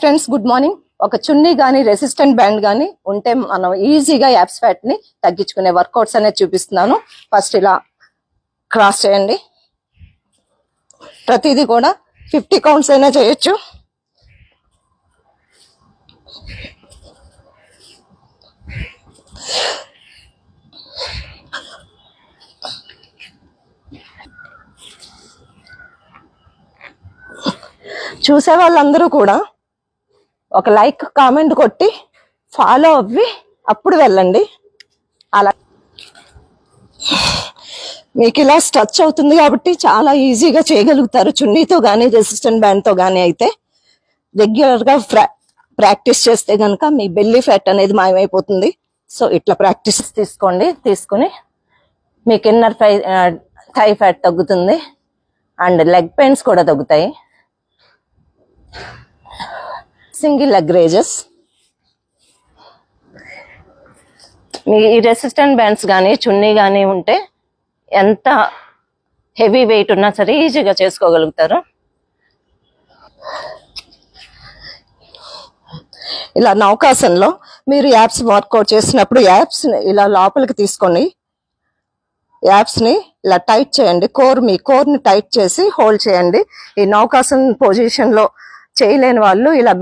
Friends good morning. ఒక చున్నీ గానీ resistant band గానీ ఉంటే మనం ఈజీగా యాప్స్ ఫ్యాట్ ని తగ్గించుకునే వర్కౌట్స్ అనేది చూపిస్తున్నాను. ఫస్ట్ ఇలా క్రాస్ చేయండి. ప్రతిదీ కూడా 50 కౌంట్స్ అయినా చేయొచ్చు. చూసే వాళ్ళందరూ కూడా ఒక లైక్ కామెంట్ కొట్టి ఫాలో అవ్వి అప్పుడు వెళ్ళండి. అలా మీకు ఇలా స్ట్రెచ్ అవుతుంది కాబట్టి చాలా ఈజీగా చేయగలుగుతారు. చున్నీతో కానీ రెసిస్టెంట్ బ్యాండ్తో కానీ అయితే రెగ్యులర్గా ప్రాక్టీస్ చేస్తే కనుక మీ బెల్లీ ఫ్యాట్ అనేది మాయమైపోతుంది. సో ఇట్లా ప్రాక్టీస్ తీసుకుని మీకు ఇన్నర్ థై ఫ్యాట్ తగ్గుతుంది అండ్ లెగ్ పెయిన్స్ కూడా తగ్గుతాయి. Single leg raises. మీ ఈ రెసిస్టెంట్ బ్యాండ్స్ కానీ చున్నీ కానీ ఉంటే ఎంత హెవీ వెయిట్ ఉన్నా సరే ఈజీగా చేసుకోగలుగుతారు. ఇలా నౌకాసన్లో మీరు యాప్స్ వర్కౌట్ చేసినప్పుడు యాప్స్ ఇలా లోపలికి తీసుకొని యాప్స్ ని ఇలా టైట్ చేయండి. మీ కోర్ ని టైట్ చేసి హోల్డ్ చేయండి. ఈ నౌకాసన్ పొజిషన్ లో చేయలేని వాళ్ళు ఇలా